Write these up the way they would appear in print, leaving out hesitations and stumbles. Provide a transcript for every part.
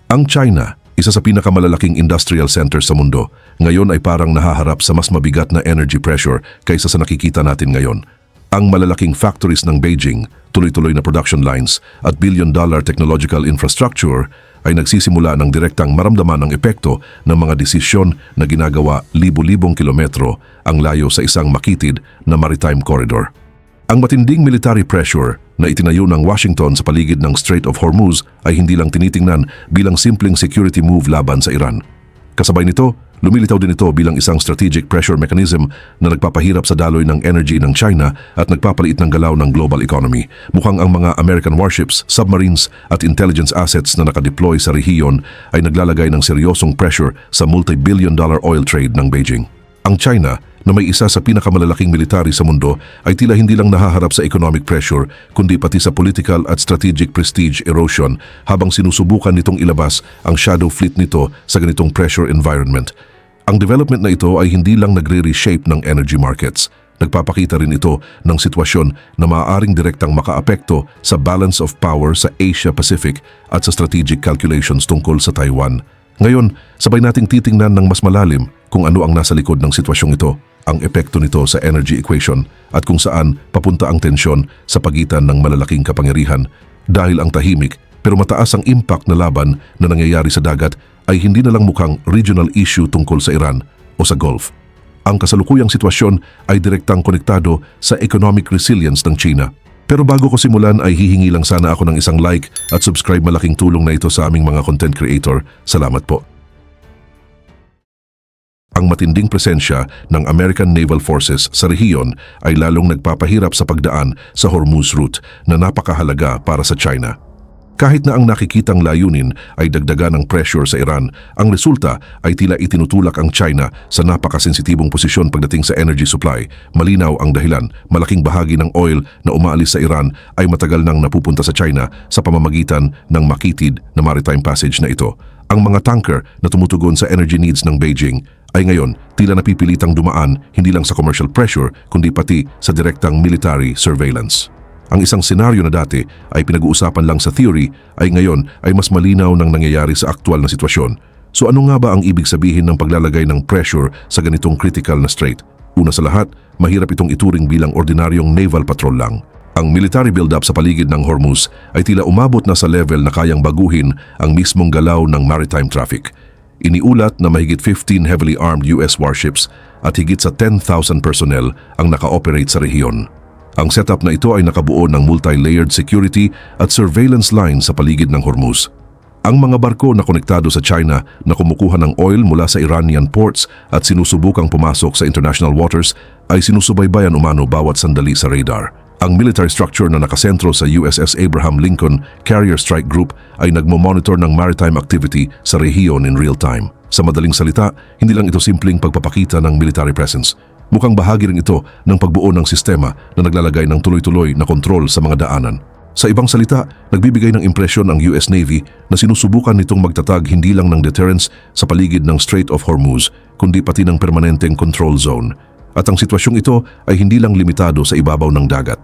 Ang China, isa sa pinakamalalaking industrial center sa mundo, ngayon ay parang nahaharap sa mas mabigat na energy pressure kaysa sa nakikita natin ngayon. Ang malalaking factories ng Beijing, tuloy-tuloy na production lines at billion-dollar technological infrastructure ay nagsisimula ng direktang maramdaman ang epekto ng mga desisyon na ginagawa libu-libong kilometro ang layo sa isang makitid na maritime corridor. Ang matinding military pressure na itinayo ng Washington sa paligid ng Strait of Hormuz ay hindi lang tinitingnan bilang simpleng security move laban sa Iran. Kasabay nito, lumilitaw din ito bilang isang strategic pressure mechanism na nagpapahirap sa daloy ng energy ng China at nagpapaliit ng galaw ng global economy. Mukhang ang mga American warships, submarines at intelligence assets na nakadeploy sa rehiyon ay naglalagay ng seryosong pressure sa multi-billion-dollar oil trade ng Beijing. Ang China, na may isa sa pinakamalalaking military sa mundo, ay tila hindi lang nahaharap sa economic pressure kundi pati sa political at strategic prestige erosion habang sinusubukan nitong ilabas ang shadow fleet nito sa ganitong pressure environment. Ang development na ito ay hindi lang nagre-reshape ng energy markets. Nagpapakita rin ito ng sitwasyon na maaaring direktang makaapekto sa balance of power sa Asia-Pacific at sa strategic calculations tungkol sa Taiwan. Ngayon, sabay nating titingnan ng mas malalim kung ano ang nasa likod ng sitwasyong ito, ang epekto nito sa energy equation at kung saan papunta ang tensyon sa pagitan ng malalaking kapangyarihan. Dahil ang tahimik pero mataas ang impact na laban na nangyayari sa dagat ay hindi na lang mukhang regional issue tungkol sa Iran o sa Gulf. Ang kasalukuyang sitwasyon ay direktang konektado sa economic resilience ng China. Pero bago ko simulan ay hihingi lang sana ako ng isang like at subscribe, malaking tulong na ito sa aming mga content creator. Salamat po. Ang matinding presensya ng American Naval Forces sa rehiyon ay lalong nagpapahirap sa pagdaan sa Hormuz Route na napakahalaga para sa China. Kahit na ang nakikitang layunin ay dagdagan ng pressure sa Iran, ang resulta ay tila itinutulak ang China sa napakasensitibong posisyon pagdating sa energy supply. Malinaw ang dahilan, malaking bahagi ng oil na umaalis sa Iran ay matagal nang napupunta sa China sa pamamagitan ng makitid na maritime passage na ito. Ang mga tanker na tumutugon sa energy needs ng Beijing ay ngayon tila napipilitang dumaan hindi lang sa commercial pressure kundi pati sa direktang military surveillance. Ang isang senaryo na dati ay pinag-uusapan lang sa theory ay ngayon ay mas malinaw nang nangyayari sa aktual na sitwasyon. So ano nga ba ang ibig sabihin ng paglalagay ng pressure sa ganitong critical na strait? Una sa lahat, mahirap itong ituring bilang ordinaryong naval patrol lang. Ang military build-up sa paligid ng Hormuz ay tila umabot na sa level na kayang baguhin ang mismong galaw ng maritime traffic. Iniulat na mahigit 15 heavily armed US warships at higit sa 10,000 personnel ang naka-operate sa rehiyon. Ang setup na ito ay nakabuo ng multi-layered security at surveillance line sa paligid ng Hormuz. Ang mga barko na konektado sa China na kumukuha ng oil mula sa Iranian ports at sinusubukang pumasok sa international waters ay sinusubaybayan umano bawat sandali sa radar. Ang military structure na nakasentro sa USS Abraham Lincoln Carrier Strike Group ay nagmo-monitor ng maritime activity sa rehiyon in real time. Sa madaling salita, hindi lang ito simpleng pagpapakita ng military presence. Mukhang bahagi rin ito ng pagbuo ng sistema na naglalagay ng tuloy-tuloy na kontrol sa mga daanan. Sa ibang salita, nagbibigay ng impresyon ang US Navy na sinusubukan nitong magtatag hindi lang ng deterrence sa paligid ng Strait of Hormuz, kundi pati ng permanenteng control zone. At ang sitwasyong ito ay hindi lang limitado sa ibabaw ng dagat.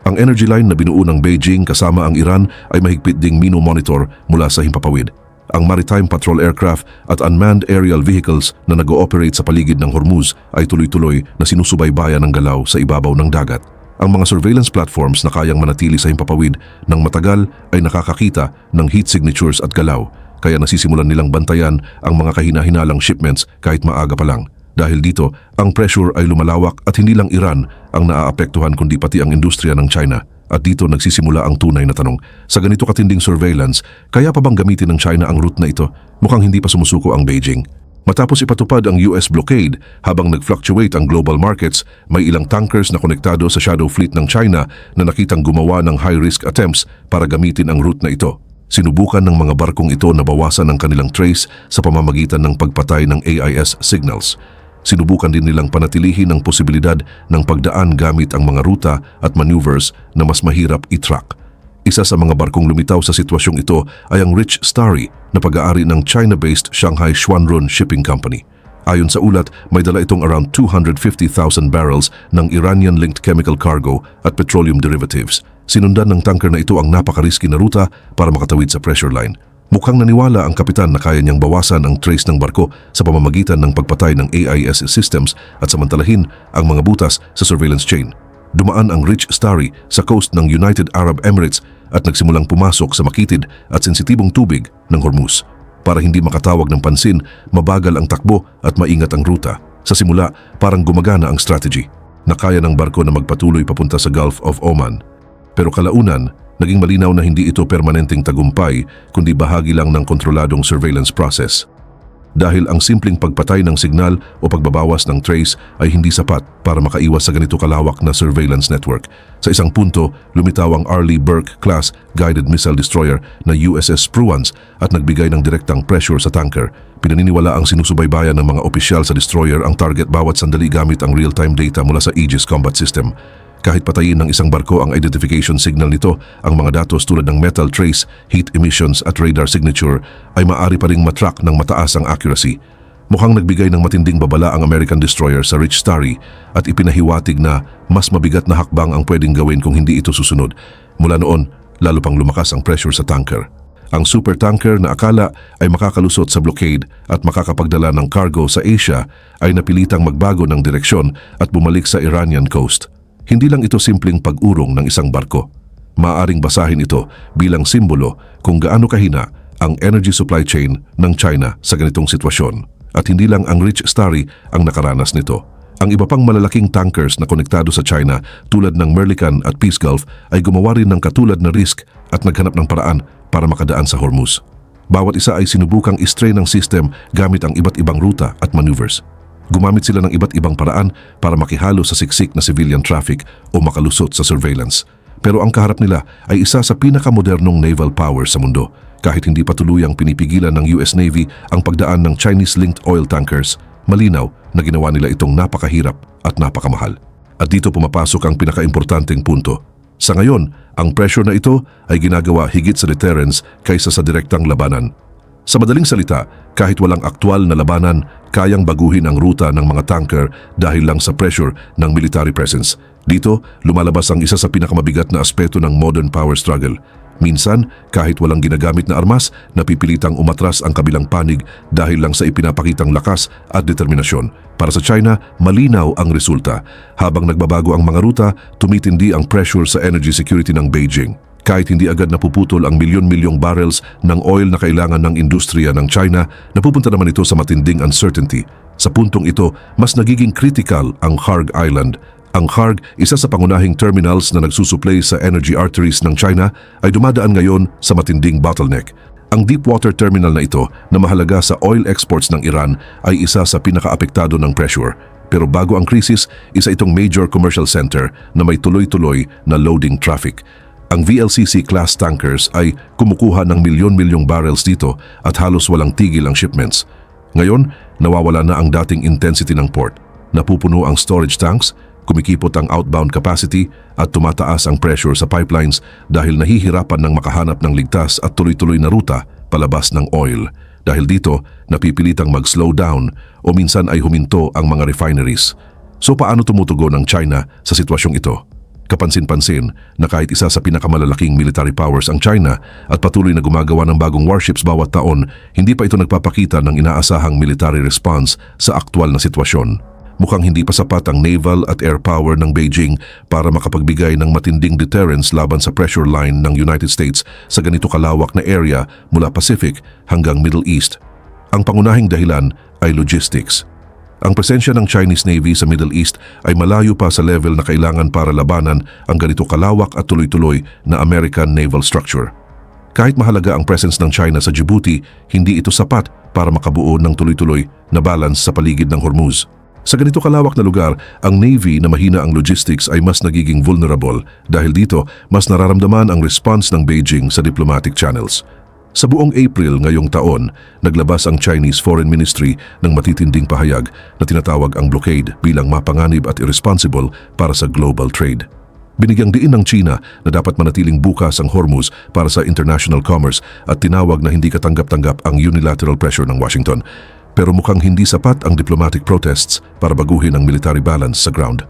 Ang energy line na binuo ng Beijing kasama ang Iran ay mahigpit ding mino-monitor mula sa himpapawid. Ang maritime patrol aircraft at unmanned aerial vehicles na nag-ooperate sa paligid ng Hormuz ay tuloy-tuloy na sinusubaybayan ng galaw sa ibabaw ng dagat. Ang mga surveillance platforms na kayang manatili sa himpapawid ng matagal ay nakakakita ng heat signatures at galaw, kaya nasisimulan nilang bantayan ang mga kahina-hinalang shipments kahit maaga pa lang. Dahil dito, ang pressure ay lumalawak at hindi lang Iran ang naaapektuhan kundi pati ang industriya ng China. At dito nagsisimula ang tunay na tanong. Sa ganito katinding surveillance, kaya pa bang gamitin ng China ang route na ito? Mukhang hindi pa sumusuko ang Beijing. Matapos ipatupad ang US blockade, habang nag-fluctuate ang global markets, may ilang tankers na konektado sa shadow fleet ng China na nakitang gumawa ng high-risk attempts para gamitin ang route na ito. Sinubukan ng mga barkong ito na bawasan ang kanilang trace sa pamamagitan ng pagpatay ng AIS signals. Sinubukan din nilang panatilihin ang posibilidad ng pagdaan gamit ang mga ruta at maneuvers na mas mahirap i-track. Isa sa mga barkong lumitaw sa sitwasyong ito ay ang Rich Starry na pag-aari ng China-based Shanghai Xuanrun Shipping Company. Ayon sa ulat, may dala itong around 250,000 barrels ng Iranian-linked chemical cargo at petroleum derivatives. Sinundan ng tanker na ito ang napaka-risky na ruta para makatawid sa pressure line. Mukhang naniwala ang kapitan na kaya niyang bawasan ang trace ng barko sa pamamagitan ng pagpatay ng AIS systems at samantalahin ang mga butas sa surveillance chain. Dumaan ang Rich Starry sa coast ng United Arab Emirates at nagsimulang pumasok sa makitid at sensitibong tubig ng Hormuz. Para hindi makatawag ng pansin, mabagal ang takbo at maingat ang ruta. Sa simula, parang gumagana ang strategy na kaya ng barko na magpatuloy papunta sa Gulf of Oman. Pero kalaunan, naging malinaw na hindi ito permanenteng tagumpay kundi bahagi lang ng kontroladong surveillance process. Dahil ang simpleng pagpatay ng signal o pagbabawas ng trace ay hindi sapat para makaiwas sa ganito kalawak na surveillance network. Sa isang punto, lumitaw ang Arleigh Burke-class guided missile destroyer na USS Spruance at nagbigay ng direktang pressure sa tanker. Pinaniniwala ang sinusubaybayan ng mga opisyal sa destroyer ang target bawat sandali gamit ang real-time data mula sa Aegis Combat System. Kahit patayin ng isang barko ang identification signal nito, ang mga datos tulad ng metal trace, heat emissions at radar signature ay maaari pa ring matrack ng mataas ang accuracy. Mukhang nagbigay ng matinding babala ang American destroyer sa Rich Starry at ipinahiwatig na mas mabigat na hakbang ang pwedeng gawin kung hindi ito susunod. Mula noon, lalo pang lumakas ang pressure sa tanker. Ang supertanker na akala ay makakalusot sa blockade at makakapagdala ng cargo sa Asia ay napilitang magbago ng direksyon at bumalik sa Iranian coast. Hindi lang ito simpleng pag-urong ng isang barko. Maaaring basahin ito bilang simbolo kung gaano kahina ang energy supply chain ng China sa ganitong sitwasyon. At hindi lang ang Rich Starry ang nakaranas nito. Ang iba pang malalaking tankers na konektado sa China tulad ng Merlican at Peace Gulf ay gumawa rin ng katulad na risk at naghanap ng paraan para makadaan sa Hormuz. Bawat isa ay sinubukang i-strain ng system gamit ang iba't ibang ruta at maneuvers. Gumamit sila ng iba't ibang paraan para makihalo sa siksik na civilian traffic o makalusot sa surveillance. Pero ang kaharap nila ay isa sa pinakamodernong naval power sa mundo. Kahit hindi pa tuluyang pinipigilan ng US Navy ang pagdaan ng Chinese-linked oil tankers, malinaw na ginawa nila itong napakahirap at napakamahal. At dito pumapasok ang pinakaimportanteng punto. Sa ngayon, ang pressure na ito ay ginagawa higit sa deterrence kaysa sa direktang labanan. Sa madaling salita, kahit walang aktwal na labanan, kayang baguhin ang ruta ng mga tanker dahil lang sa pressure ng military presence. Dito, lumalabas ang isa sa pinakamabigat na aspeto ng modern power struggle. Minsan, kahit walang ginagamit na armas, napipilitang umatras ang kabilang panig dahil lang sa ipinapakitang lakas at determinasyon. Para sa China, malinaw ang resulta. Habang nagbabago ang mga ruta, tumitindi ang pressure sa energy security ng Beijing. Kahit hindi agad napuputol ang milyon-milyong barrels ng oil na kailangan ng industriya ng China, napupunta naman ito sa matinding uncertainty. Sa puntong ito, mas nagiging critical ang Kharg Island. Ang Kharg, isa sa pangunahing terminals na nagsusupply sa energy arteries ng China, ay dumadaan ngayon sa matinding bottleneck. Ang deepwater terminal na ito, na mahalaga sa oil exports ng Iran, ay isa sa pinakaapektado ng pressure. Pero bago ang krisis, isa itong major commercial center na may tuloy-tuloy na loading traffic. Ang VLCC-class tankers ay kumukuha ng milyon-milyong barrels dito at halos walang tigil ang shipments. Ngayon, nawawala na ang dating intensity ng port. Napupuno ang storage tanks, kumikipot ang outbound capacity at tumataas ang pressure sa pipelines dahil nahihirapan ng makahanap ng ligtas at tuloy-tuloy na ruta palabas ng oil. Dahil dito, napipilitang mag-slow down o minsan ay huminto ang mga refineries. So paano tumutugon ang China sa sitwasyong ito? Kapansin-pansin na kahit isa sa pinakamalalaking military powers ang China at patuloy na gumagawa ng bagong warships bawat taon, hindi pa ito nagpapakita ng inaasahang military response sa aktwal na sitwasyon. Mukhang hindi pa sapat ang naval at air power ng Beijing para makapagbigay ng matinding deterrence laban sa pressure line ng United States sa ganito kalawak na area mula Pacific hanggang Middle East. Ang pangunahing dahilan ay logistics. Ang presensya ng Chinese Navy sa Middle East ay malayo pa sa level na kailangan para labanan ang ganito kalawak at tuloy-tuloy na American naval structure. Kahit mahalaga ang presence ng China sa Djibouti, hindi ito sapat para makabuo ng tuloy-tuloy na balance sa paligid ng Hormuz. Sa ganito kalawak na lugar, ang Navy na mahina ang logistics ay mas nagiging vulnerable dahil dito mas nararamdaman ang response ng Beijing sa diplomatic channels. Sa buong April ngayong taon, naglabas ang Chinese Foreign Ministry ng matitinding pahayag na tinatawag ang blockade bilang mapanganib at irresponsible para sa global trade. Binigyang diin ng China na dapat manatiling bukas ang Hormuz para sa international commerce at tinawag na hindi katanggap-tanggap ang unilateral pressure ng Washington. Pero mukhang hindi sapat ang diplomatic protests para baguhin ang military balance sa ground.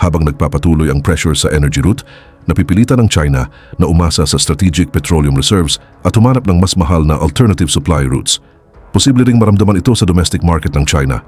Habang nagpapatuloy ang pressure sa energy route, napipilitan ng China na umasa sa strategic petroleum reserves at humanap ng mas mahal na alternative supply routes. Posible ring maramdaman ito sa domestic market ng China.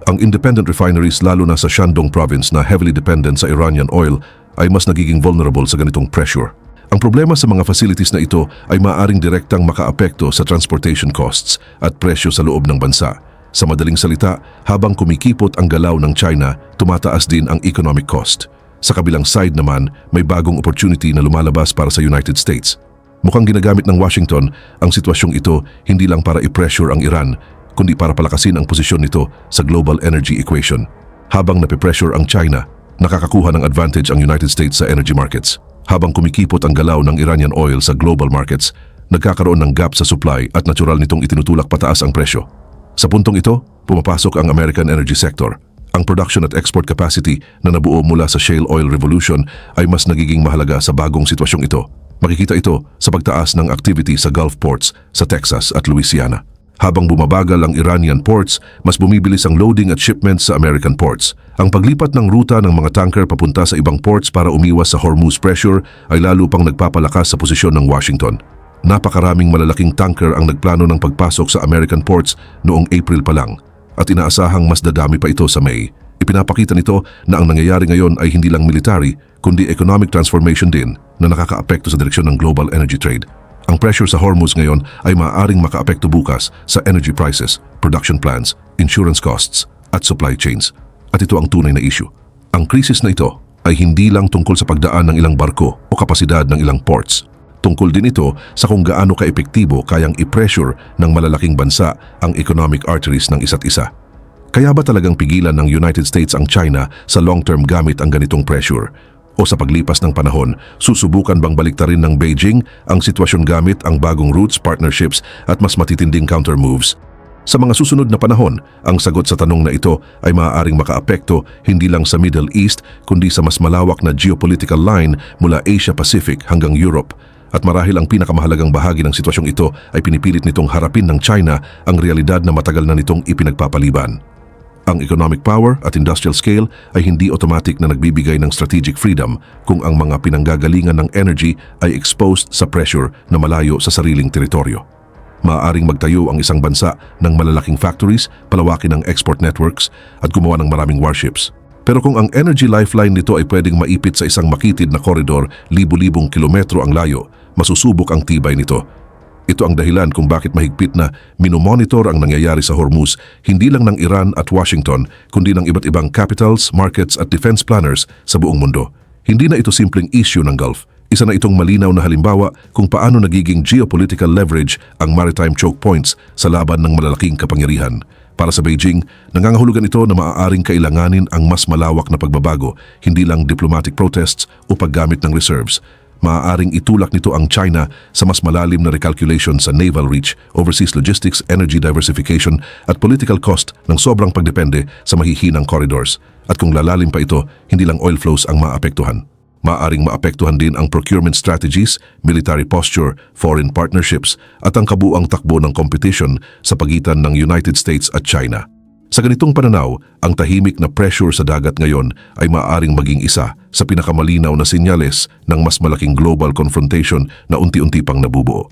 Ang independent refineries lalo na sa Shandong province na heavily dependent sa Iranian oil ay mas nagiging vulnerable sa ganitong pressure. Ang problema sa mga facilities na ito ay maaaring direktang makaapekto sa transportation costs at presyo sa loob ng bansa. Sa madaling salita, habang kumikipot ang galaw ng China, tumataas din ang economic cost. Sa kabilang side naman, may bagong opportunity na lumalabas para sa United States. Mukhang ginagamit ng Washington ang sitwasyong ito hindi lang para i-pressure ang Iran, kundi para palakasin ang posisyon nito sa global energy equation. Habang napipressure ang China, nakakakuha ng advantage ang United States sa energy markets. Habang kumikipot ang galaw ng Iranian oil sa global markets, nagkakaroon ng gap sa supply at natural nitong itinutulak pataas ang presyo. Sa puntong ito, pumapasok ang American energy sector. Ang production at export capacity na nabuo mula sa shale oil revolution ay mas nagiging mahalaga sa bagong sitwasyong ito. Makikita ito sa pagtaas ng activity sa Gulf ports sa Texas at Louisiana. Habang bumabagal ang Iranian ports, mas bumibilis ang loading at shipments sa American ports. Ang paglipat ng ruta ng mga tanker papunta sa ibang ports para umiwas sa Hormuz pressure ay lalo pang nagpapalakas sa posisyon ng Washington. Napakaraming malalaking tanker ang nagplano ng pagpasok sa American ports noong April pa lang at inaasahang mas dadami pa ito sa May. Ipinapakita nito na ang nangyayari ngayon ay hindi lang military kundi economic transformation din na nakakaapekto sa direksyon ng global energy trade. Ang pressure sa Hormuz ngayon ay maaaring makaapekto bukas sa energy prices, production plans, insurance costs at supply chains. At ito ang tunay na issue. Ang krisis na ito ay hindi lang tungkol sa pagdaan ng ilang barko o kapasidad ng ilang ports. Tungkol din ito sa kung gaano kaepektibo kayang i-pressure ng malalaking bansa ang economic arteries ng isa't isa. Kaya ba talagang pigilan ng United States ang China sa long-term gamit ang ganitong pressure? O sa paglipas ng panahon, susubukan bang baliktarin ng Beijing ang sitwasyon gamit ang bagong routes, partnerships at mas matitinding counter-moves? Sa mga susunod na panahon, ang sagot sa tanong na ito ay maaaring makaapekto hindi lang sa Middle East kundi sa mas malawak na geopolitical line mula Asia-Pacific hanggang Europe. At marahil ang pinakamahalagang bahagi ng sitwasyong ito ay pinipilit nitong harapin ng China ang realidad na matagal na nitong ipinagpapaliban. Ang economic power at industrial scale ay hindi automatic na nagbibigay ng strategic freedom kung ang mga pinanggagalingan ng energy ay exposed sa pressure na malayo sa sariling teritoryo. Maaaring magtayo ang isang bansa ng malalaking factories, palawakin ang export networks at gumawa ng maraming warships. Pero kung ang energy lifeline nito ay pwedeng maipit sa isang makitid na koridor, libu-libong kilometro ang layo, masusubok ang tibay nito. Ito ang dahilan kung bakit mahigpit na minomonitor ang nangyayari sa Hormuz hindi lang ng Iran at Washington kundi ng iba't ibang capitals, markets at defense planners sa buong mundo. Hindi na ito simpleng issue ng Gulf. Isa na itong malinaw na halimbawa kung paano nagiging geopolitical leverage ang maritime choke points sa laban ng malalaking kapangyarihan. Para sa Beijing, nangangahulugan ito na maaaring kailanganin ang mas malawak na pagbabago, hindi lang diplomatic protests o paggamit ng reserves. Maaaring itulak nito ang China sa mas malalim na recalculation sa naval reach, overseas logistics, energy diversification at political cost ng sobrang pagdepende sa mahihinang corridors. At kung lalalim pa ito, hindi lang oil flows ang maapektuhan. Maaaring maapektuhan din ang procurement strategies, military posture, foreign partnerships at ang kabuuang takbo ng competition sa pagitan ng United States at China. Sa ganitong pananaw, ang tahimik na pressure sa dagat ngayon ay maaaring maging isa sa pinakamalinaw na senyales ng mas malaking global confrontation na unti-unti pang nabubuo.